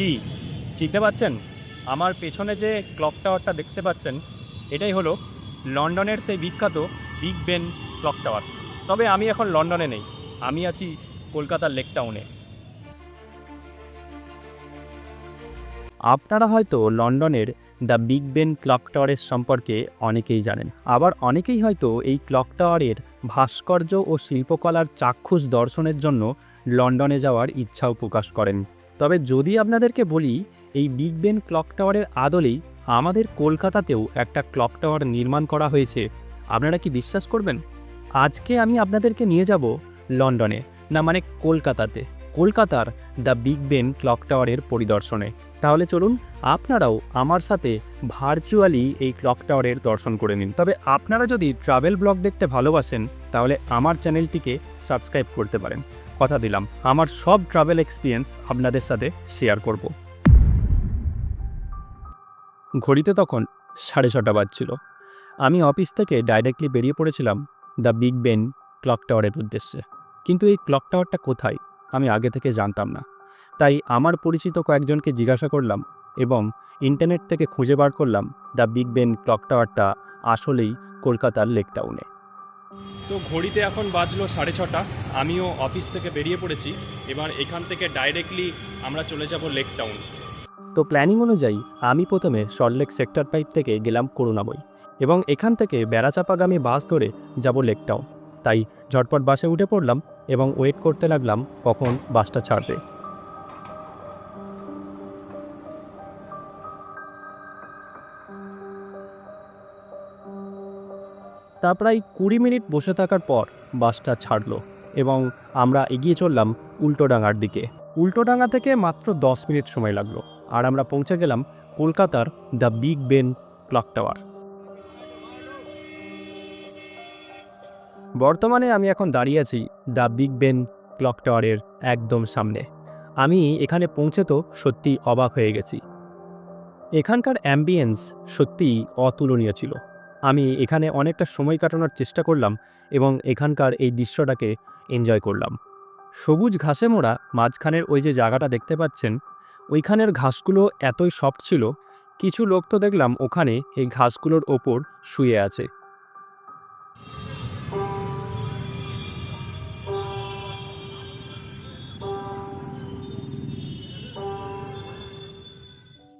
কি চিনতে পাচ্ছেন? আমার পেছনে যে ক্লক টাওয়ারটা দেখতে পাচ্ছেন, এটাই হলো লন্ডনের সেই বিখ্যাত বিগ বেন ক্লক টাওয়ার। তবে আমি এখন লন্ডনে নেই, আমি আছি কলকাতার লেক টাউনে। আপনারা হয়তো লন্ডনের দ্য বিগ বেন ক্লক টাওয়ারের সম্পর্কে অনেকেই জানেন, আবার অনেকেই হয়তো এই ক্লক টাওয়ারের ভাস্কর্য ও শিল্পকলার চাক্ষুষ দর্শনের জন্য লন্ডনে যাওয়ার ইচ্ছাও প্রকাশ করেন। তবে যদি আপনাদেরকে বলি, এই বিগ বেন ক্লক টাওয়ারের আদলেই আমাদের কলকাতাতেও একটা ক্লক টাওয়ার নির্মাণ করা হয়েছে, আপনারা কি বিশ্বাস করবেন? আজকে আমি আপনাদেরকে নিয়ে যাব লন্ডনে, না মানে কলকাতাতে, কলকাতার দ্য বিগ বেন ক্লক টাওয়ারের পরিদর্শনে। তাহলে চলুন আপনারাও আমার সাথে ভার্চুয়ালি এই ক্লক টাওয়ারের দর্শন করে নিন। তবে আপনারা যদি ট্রাভেল ব্লগ দেখতে ভালোবাসেন, তাহলে আমার চ্যানেলটিকে সাবস্ক্রাইব করতে পারেন। কথা দিলাম, আমার সব ট্রাভেল এক্সপিরিয়েন্স আপনাদের সাথে শেয়ার করব। ঘড়িতে তখন 6:30 বাজছিল। আমি অফিস থেকে ডাইরেক্টলি বেরিয়ে পড়েছিলাম দ্য বিগ বেন ক্লক টাওয়ারের উদ্দেশ্যে। কিন্তু এই ক্লক টাওয়ারটা কোথায় আমি আগে থেকে জানতাম না। তাই আমার পরিচিত কয়েকজনকে জিজ্ঞাসা করলাম এবং ইন্টারনেট থেকে খুঁজে বার করলাম দ্য বিগ বেন ক্লক টাওয়ারটা আসলেই কলকাতার লেক টাউনে। তো ঘড়িতে এখন বাজলো 6:30, আমিও অফিস থেকে বেরিয়ে পড়েছি। এবার এখান থেকে ডাইরেক্টলি আমরা চলে যাব লেক টাউন। তো প্ল্যানিং অনুযায়ী আমি প্রথমে সল্টলেক সেক্টর 5 থেকে গেলাম করুণাময়ী এবং এখান থেকে বেড়াচাপাগামী বাস ধরে যাব লেক টাউন। তাই ঝটপট বাসে উঠে পড়লাম এবং ওয়েট করতে লাগলাম কখন বাসটা ছাড়বে। তা প্রায় 20 মিনিট বসে থাকার পর বাসটা ছাড়লো এবং আমরা এগিয়ে চললাম উল্টোডাঙার দিকে। উল্টোডাঙা থেকে মাত্র 10 মিনিট সময় লাগলো আর আমরা পৌঁছে গেলাম কলকাতার the big Ben clock tower. বর্তমানে আমি এখন দাঁড়িয়ে আছি দ্য বিগ বেন ক্লক টাওয়ারের একদম সামনে। আমি এখানে পৌঁছে তো সত্যি অবাক হয়ে গেছি। এখানকার অ্যাম্বিয়েন্স সত্যিই অতুলনীয় ছিল। আমি এখানে অনেকটা সময় কাটানোর চেষ্টা করলাম এবং এখানকার এই দৃশ্যটাকে এনজয় করলাম। সবুজ ঘাসে মোড়া মাঝখানের ওই যে জায়গাটা দেখতে পাচ্ছেন, ওইখানের ঘাসগুলো এতই সফট ছিল, কিছু লোক তো দেখলাম ওখানে এই ঘাসগুলোর ওপর শুয়ে আছে।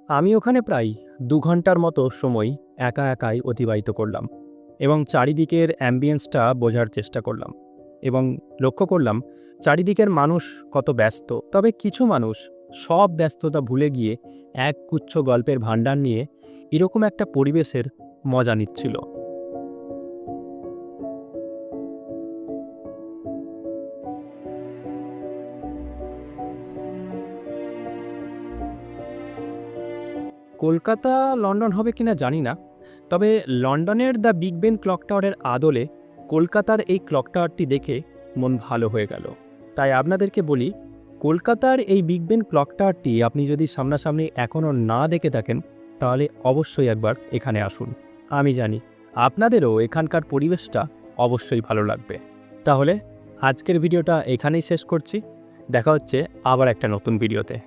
আমি ওখানে প্রায় 2 ঘন্টার মতো সময় একা একাই অতিবাহিত করলাম এবং চারিদিকের অ্যাম্বিয়েন্সটা বোঝার চেষ্টা করলাম এবং লক্ষ্য করলাম চারিদিকের মানুষ কত ব্যস্ত। তবে কিছু মানুষ সব ব্যস্ততা ভুলে গিয়ে এক গুচ্ছ গল্পের ভাণ্ডার নিয়ে এরকম একটা পরিবেশের মজা নিচ্ছিল। কলকাতা লন্ডন হবে কিনা জানি না, তবে লন্ডনের দ্য বিগ বেন ক্লক টাওয়ারের আদলে কলকাতার এই ক্লক টাওয়ারটি দেখে মন ভালো হয়ে গেল। তাই আপনাদেরকে বলি, কলকাতার এই বিগ বেন ক্লক টাওয়ারটি আপনি যদি সামনাসামনি এখনও না দেখে থাকেন, তাহলে অবশ্যই একবার এখানে আসুন। আমি জানি আপনাদেরও এখানকার পরিবেশটা অবশ্যই ভালো লাগবে। তাহলে আজকের ভিডিওটা এখানেই শেষ করছি। দেখা হচ্ছে আবার একটা নতুন ভিডিওতে।